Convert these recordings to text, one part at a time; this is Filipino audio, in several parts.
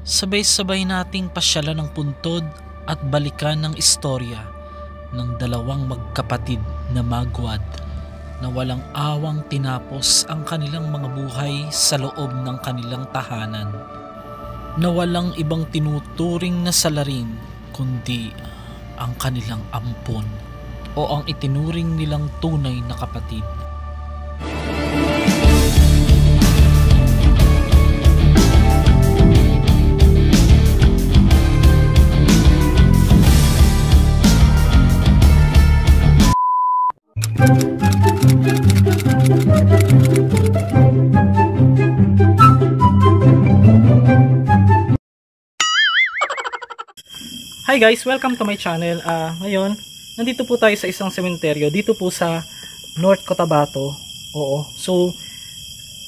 Sabay-sabay nating pasyalan ng puntod at balikan ng istorya ng dalawang magkapatid na magwad na walang awang tinapos ang kanilang mga buhay sa loob ng kanilang tahanan, na walang ibang tinuturing na salarin kundi ang kanilang ampon o ang itinuring nilang tunay na kapatid. Hi guys, welcome to my channel. Ngayon, nandito po tayo sa isang sementeryo dito po sa North Cotabato. Oo. So,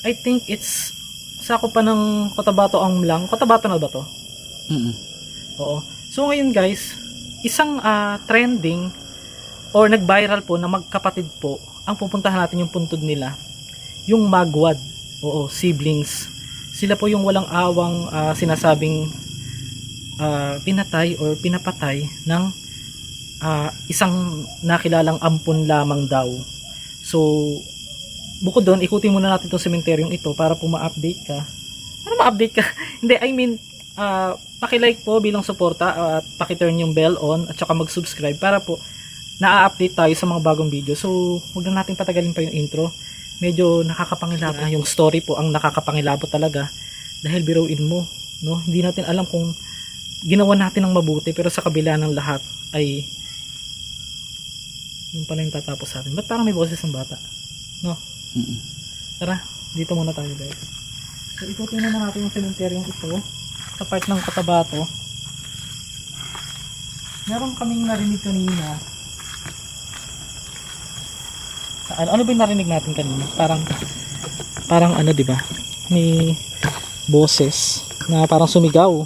I think it's sako pa ng Cotabato ang lang. Cotabato na ba to? Oo. So ngayon guys, isang trending or nag-viral po na magkapatid po ang pupuntahan natin yung puntod nila. Yung magwad. Oo, siblings. Sila po yung walang awang sinasabing pinatay or pinapatay ng isang nakilalang ampon lamang daw. So, bukod doon, ikutin muna natin itong sementeryong ito para po ma-update ka. Ano ma-update ka? Hindi, I mean, paki-like po bilang suporta at paki-turn yung bell on at saka mag-subscribe para po na-update tayo sa mga bagong video. So, huwag na natin patagalin pa yung intro. Medyo nakakapangilabot na yung story po, ang nakakapangilabot talaga. Dahil biruin mo, no? Hindi natin alam kung ginawa natin ng mabuti, pero sa kabila ng lahat ay yun pala yung tatapos sa atin. Ba't parang may boses ng bata? No? Tara, dito muna tayo guys. So ikutin na natin yung sementeryong ito sa part ng Cotabato. Meron kaming narinig kanina. Ano ba yung narinig natin kanina? Parang ano, di ba? May boses na parang sumigaw.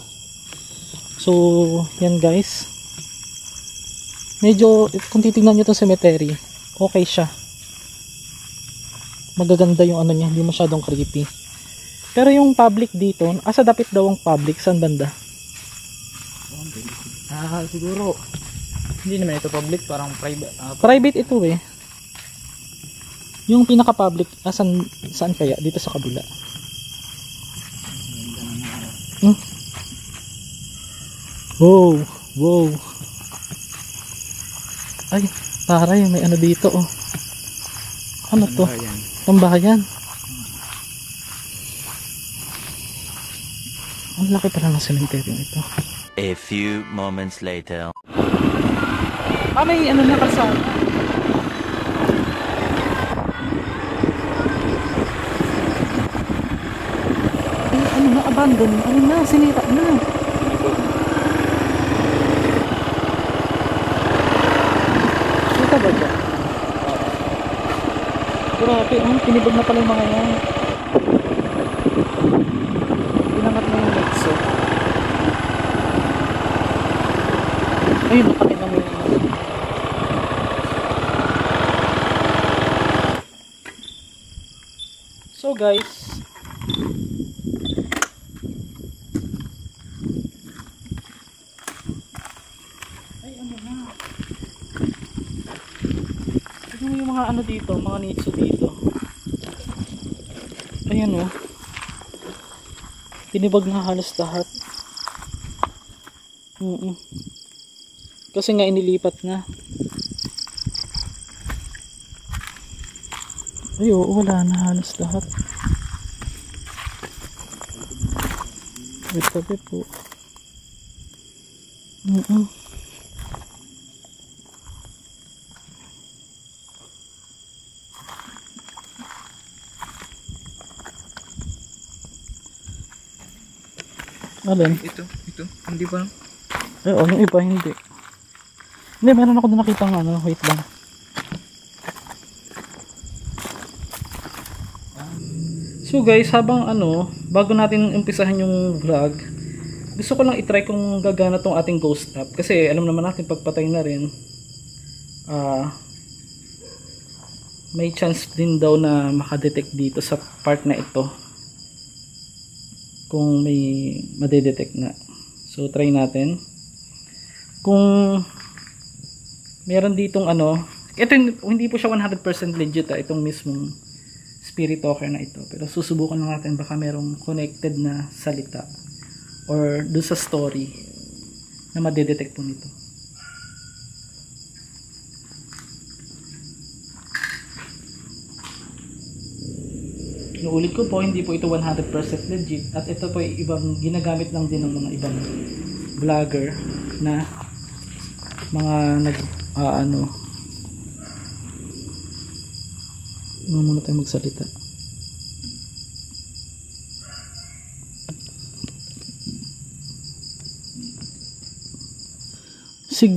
So, yan guys. Medyo, kung titignan nyo itong cemetery, okay siya. Magaganda yung ano niya, hindi masyadong creepy. Pero yung public dito, asa dapit daw ang public? Saan banda? Siguro. Hindi naman ito public, parang private. Private ito eh. Yung pinaka-public, saan kaya? Dito sa kabila. Wow. Ay, taray, may ano dito oh. Ano to? Tambayan. Ang laki pala ng sementeryo ito. A few moments later. May ano na kalsada. Ano na, abandon. Ano na, sinira na. Grabe, tinibag na pala yung mga yan. Pinangat na yung nexo. Ayun, nakapit na mo yung So guys, yung mga ano dito, mga nicho dito. Ayan oh. Tinibag na halos lahat. Kasi nga inilipat na. Ay oo, wala na halos lahat. Ito po. Alin? Ito, hindi ba? Oo, yung iba hindi. Hindi, meron ako na nakita ng ano, wait lang. So guys, habang bago natin umpisahan yung vlog, gusto ko lang itry kung gagana tong ating ghost app. Kasi alam naman natin pagpatay na rin, may chance din daw na makadetect dito sa part na ito. kung may madedetect na. So try natin. Kung meron ditong ano, ito hindi po siya 100% legit itong mismong spirit talker na ito. Pero susubukan lang natin baka merong connected na salita or doon sa story na madedetect po nito. Inuulit ko po, hindi po ito 100% legit at ito po ay ibang ginagamit lang din ng mga ibang vlogger na mga ano muna tayo magsalita. Si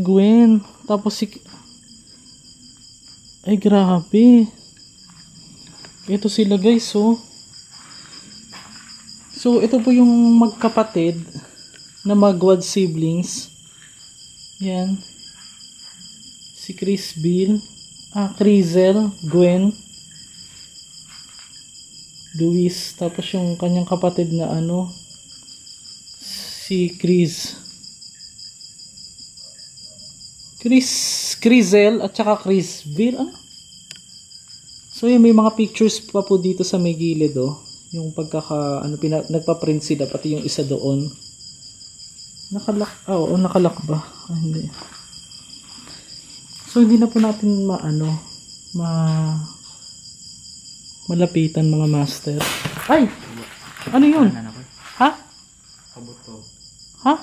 Gwen, tapos ay grabe. Ito sila guys, oh. So ito po yung magkapatid na magwad siblings. Yan. Si Crizel, Gwen, Luis, tapos yung kanyang kapatid na ano, si Crizel at saka Crisville, ano? So yun, may mga pictures pa po dito sa may gilid, oh. Yung nagpa-print sila, pati yung isa doon. Nakalak ba? Hindi. So hindi na po natin malapitan mga master. Ay! Ano yun? Ha? Kabuto. Ha?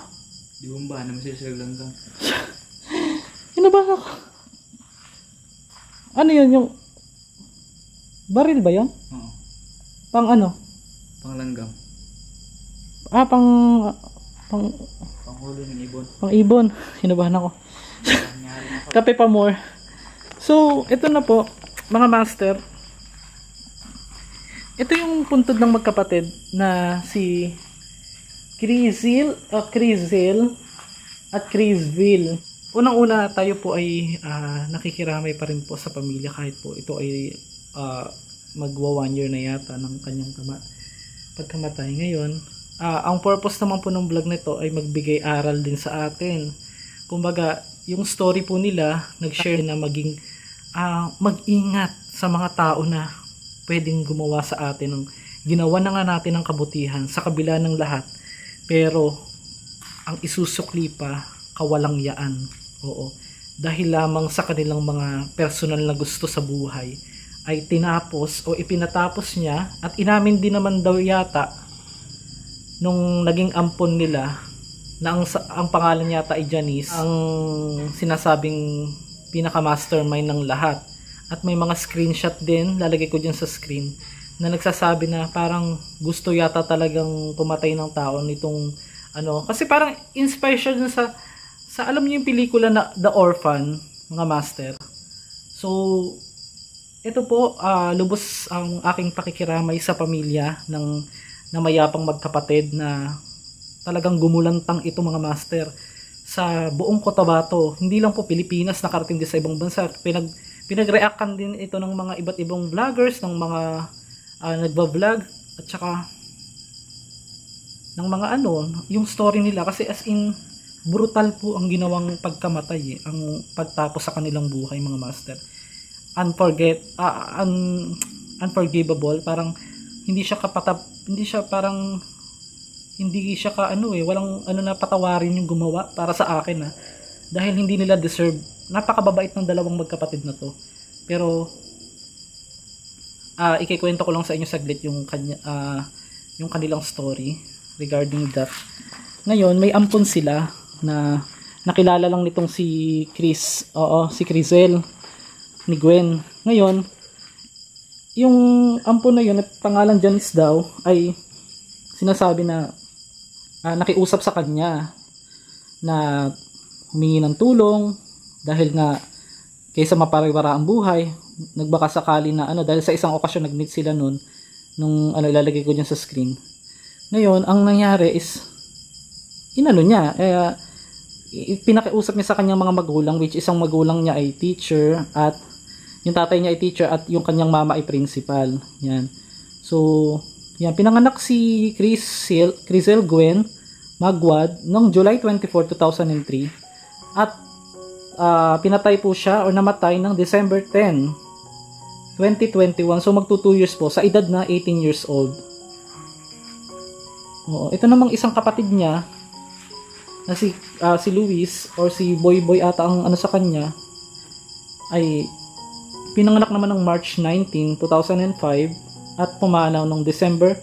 Di ba naman sila langgam? Inabahan ako. Ano yun yung baril ba yan? Oo. Pang ano? Pang langgam. Panghuli ng ibon. Pang ibon. Hinabahan ako. Kape pa more. So, ito na po, mga master. Ito yung puntod ng magkapatid na si Crizel at Crisville. Unang-una, tayo po ay nakikiramay pa rin po sa pamilya kahit po ito ay magwa 1 year na yata ng kanyang pagkamatay. Ngayon, ang purpose naman po ng vlog nito ay magbigay aral din sa atin. Kumbaga, yung story po nila, nag-share na maging mag-ingat sa mga tao na pwedeng gumawa sa atin ng ginawa na nga natin ng kabutihan sa kabila ng lahat, pero ang isusukli pa kawalang yaan. Oo, dahil lamang sa kanilang mga personal na gusto sa buhay ay tinapos o ipinatapos niya, at inamin din naman daw yata nung naging ampon nila na ang pangalan yata ay Janice, ang sinasabing pinaka-mastermind ng lahat. At may mga screenshot din, lalagay ko dyan sa screen, na nagsasabi na parang gusto yata talagang pumatay ng tao nitong ano. Kasi parang inspired siya dun sa alam niyo yung pelikula na The Orphan, mga master. So, ito po, lubos ang aking pakikiramay sa pamilya ng mayapang magkapatid na talagang gumulantang ito, mga master, sa buong Cotabato. Hindi lang po Pilipinas, nakarating din sa ibang bansa. Pinag-reactan din ito ng mga iba't ibang vloggers, ng mga nagba-vlog, at saka ng mga yung story nila. Kasi as in, brutal po ang ginawang pagkamatay, ang pagtapos sa kanilang buhay, mga master. Unforgivable, parang hindi siya walang na patawarin yung gumawa para sa akin, dahil hindi nila deserve. Napakababait ng dalawang magkapatid na to, pero ikikwento ko lang sa inyo saglit yung kanilang story regarding that. Ngayon, may ampon sila na nakilala lang nitong si Crizel ni Gwen. Ngayon, yung ampon na yun at pangalan Janice daw ay sinasabi na nakiusap sa kanya na humingi ng tulong dahil nga kaysa mapariwara ang buhay, nagbaka sakali na dahil sa isang okasyon nag-meet sila nung ilalagay ko dyan sa screen. Ngayon, ang nangyari is niya, pinakiusap niya sa kanyang mga magulang, which isang magulang niya ay teacher at yung tatay niya ay teacher at yung kanyang mama ay principal. Yan. So, Yan, pinanganak si Crisel Gwen Magwad noong July 24, 2003 at pinatay po siya o namatay ng December 10, 2021. So magto 2 years po sa edad na 18 years old. Oo, ito namang isang kapatid niya na si Luis or si Boy Boy ata ang ano sa kanya ay pinanganak naman ng March 19, 2005 at pumanaw noong December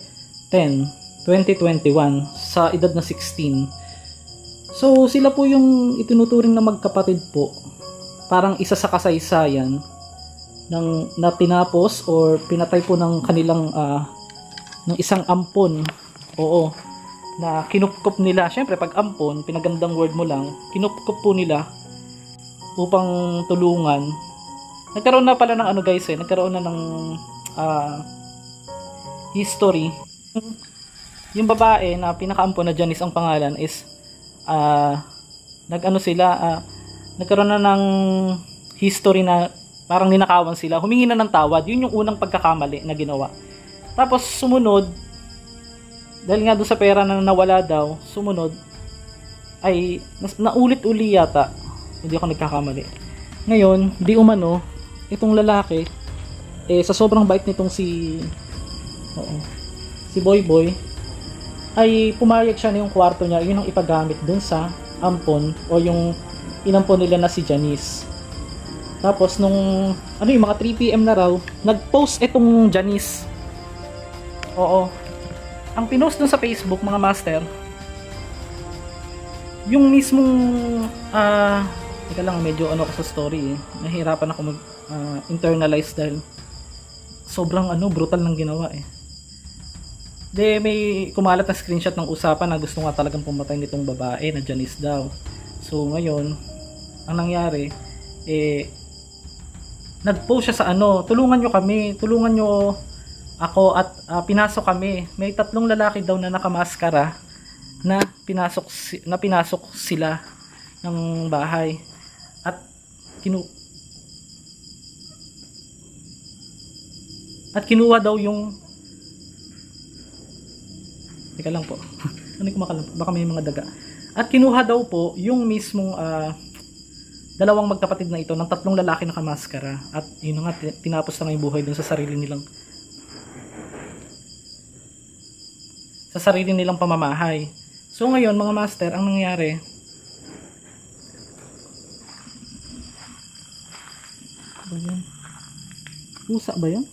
10, 2021 sa edad na 16. So sila po yung itinuturing na magkapatid po. Parang isa sa kasaysayan ng na tinapos or pinatay po ng kanilang ng isang ampon. Oo, na kinupkop nila. Syempre pag ampon, pinagandang word mo lang, kinupkop po nila upang tulungan. Nagkaroon na pala ng ano guys nagkaroon na ng history. Yung babae na pinakaampon na Janice ang pangalan is nagkaroon na ng history na parang ninakawan sila. Humingi na ng tawad. Yun yung unang pagkakamali na ginawa. Tapos sumunod, dahil nga doon sa pera na nawala daw, sumunod ay naulit-uli yata. Hindi ako nagkakamali. Ngayon, di umano, itong lalaki sa sobrang bait nitong si Boy Boy ay pumayag siya na yung kwarto niya yun ang ipagamit dun sa ampon o yung inampon nila na si Janice. Tapos nung yung mga 3 PM na raw, nag-post itong Janice. Oo. Ang pinost dun sa Facebook, mga master, yung mismong teka lang, medyo ako sa story nahihirapan ako mag internalize dahil sobrang brutal ng ginawa may kumalat na screenshot ng usapan na gusto nga talagang pumatay nitong babae na Janice daw. So ngayon, ang nangyari nag-post siya sa tulungan nyo kami, tulungan nyo ako at pinasok kami. May 3 lalaki daw na nakamaskara na pinasok sila ng bahay at kinuha daw yung teka lang po baka may mga daga at kinuha daw po yung mismong dalawang magkapatid na ito ng 3 lalaki na nakamaskara at yun nga tinapos na yung buhay dun sa sarili nilang pamamahay. So ngayon mga master, ang nangyari pusa ba yan?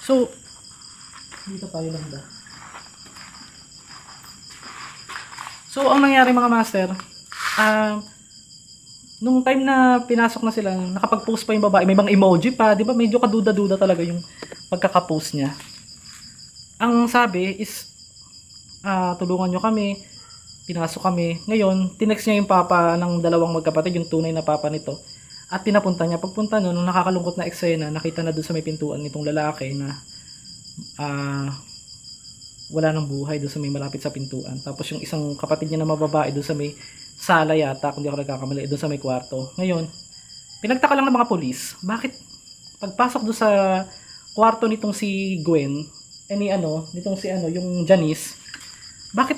So dito tayo lang ba? So ang nangyari mga master, nung time na pinasok na sila, nakapag-post pa yung babae, may bang emoji pa, di ba? Medyo kaduda-duda talaga yung pagkaka-post niya. Ang sabi is tulungan nyo kami, pinasok kami. Ngayon, tinext niya yung papa ng dalawang magkapatid, yung tunay na papa nito. At pinapunta niya. Pagpunta nung nakakalungkot na eksena, nakita na doon sa may pintuan nitong lalaki na wala nang buhay doon sa may malapit sa pintuan. Tapos yung isang kapatid niya na mababae doon sa may sala yata, kung di ako nagkakamali, doon sa may kwarto. Ngayon, pinagtaka lang ng mga polis, bakit pagpasok doon sa kwarto nitong si Gwen, nitong si yung Janice, bakit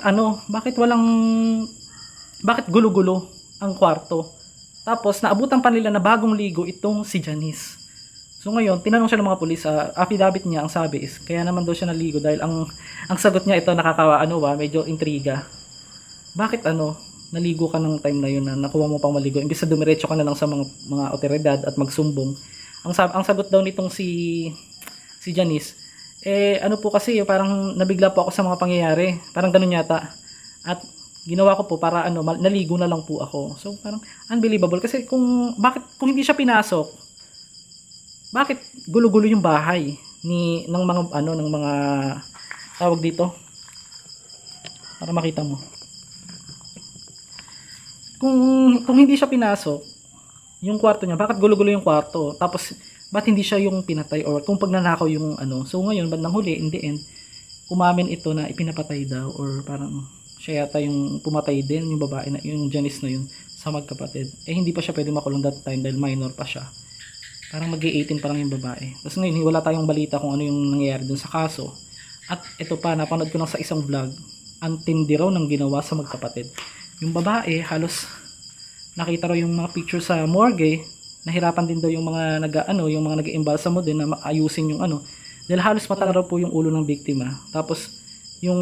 gulo-gulo ang kwarto? Tapos naabutan pa nila na bagong ligo itong si Janice. So ngayon, tinanong siya ng mga pulis, affidavit niya ang sabi is kaya naman daw siya naligo dahil ang sagot niya ito medyo intriga. Bakit naligo ka ng time na yun na nakuha mo pang maligo imbes na dumiretso ka na lang sa mga otoridad at magsumbong. Ang sagot daw nitong si Janice, po kasi parang nabigla po ako sa mga pangyayari. Parang ganun yata. At ginawa ko po para naligo na lang po ako. So parang unbelievable kasi kung hindi siya pinasok, bakit gulo-gulo yung bahay ng mga tawag dito para makita mo. Kung hindi siya pinasok yung kwarto niya, bakit gulo-gulo yung kwarto? Tapos ba't hindi siya yung pinatay or kung pagnanakaw yung So ngayon bandang huli in the end umamin ito na ipinapatay daw or parang siya yata yung pumatay din yung babae na yung Janice na yun sa magkapatid. Hindi pa siya pwede makulong that time dahil minor pa siya. Parang mag-18 pa lang yung babae. Tapos ngayon, wala tayong balita kung ano yung nangyayari dun sa kaso. At ito pa, napanood ko lang sa isang vlog, ang tindi raw ng ginawa sa magkapatid. Yung babae, halos nakita raw yung mga picture sa morgue, nahirapan din daw yung mga yung mga nag-iimbalsa mo din na maayusin yung dahil halos mata raw po yung ulo ng biktima. Tapos yung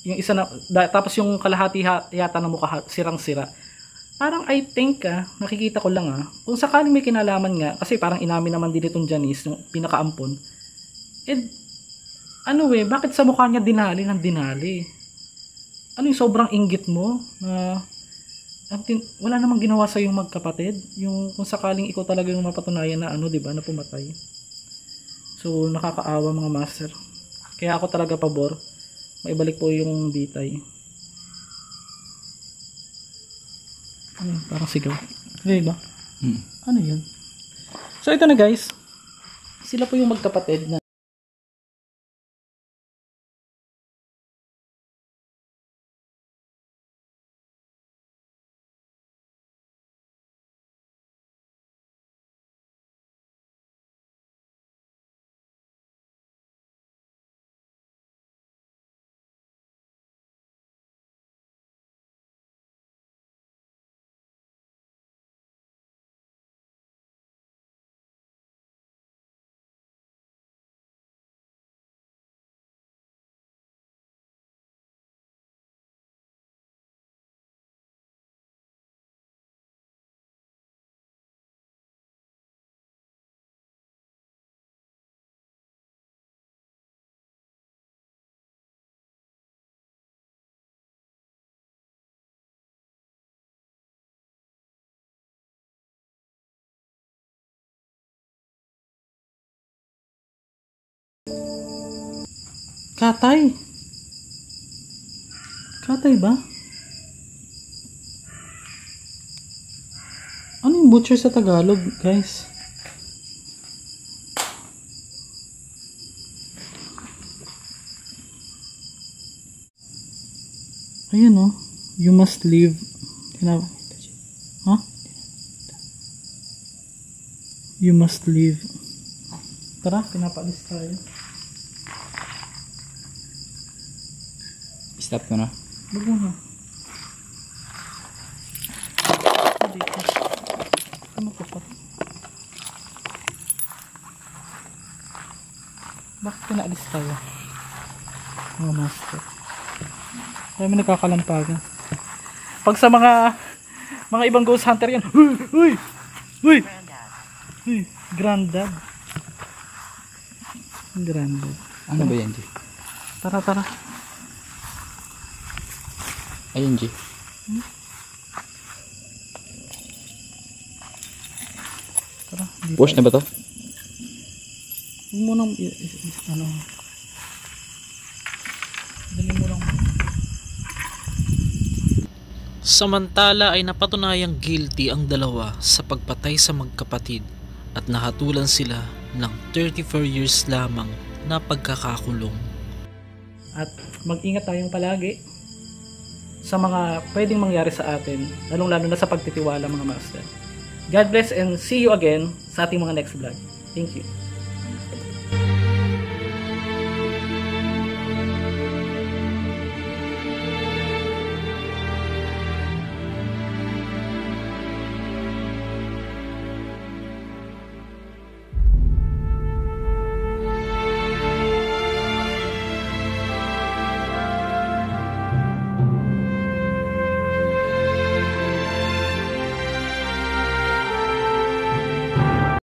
isa na tapos yung kalahati yata ng mukha sirang-sira. Parang I think nakikita ko lang kung sakaling may kinalaman nga, kasi parang inamin naman din itong Janice, yung pinakaampon. Bakit sa mukha niya dinali ng dinali? Ano yung sobrang inggit mo na wala namang ginawa sa yung magkapatid? Yung kung sakaling ikaw talaga yung mapatunayan na di ba, na pumatay. So nakakaawa mga master. Kaya ako talaga pabor, maibalik po yung bitay. Parang sigaw. Diba? Ano yun? So ito na guys. Sila po yung magkapatid na Katay. Katay ba? Ano yung butcher sa Tagalog, guys? Ayan you must leave. You must leave. Tara, pinapaalis tayo. Stop ko na. Wag mo na. Dito. Ano ko pa? Bakit pinaalis tayo? Master. Kaya may nakakalampagan. Pag sa mga ibang ghost hunter yan. Uy! Grandad. Ano ba yan, G? Tara. Ayun, G. Tara. Wash na ba to? Huwag mo nang dali mo lang. Samantala ay napatunayang guilty ang dalawa sa pagpatay sa magkapatid at nahatulan sila ng 34 years lamang na pagkakakulong. At mag-ingat tayong palagi sa mga pwedeng mangyari sa atin, lalong-lalo na sa pagtitiwala mga master. God bless and see you again sa ating mga next vlog. Thank you.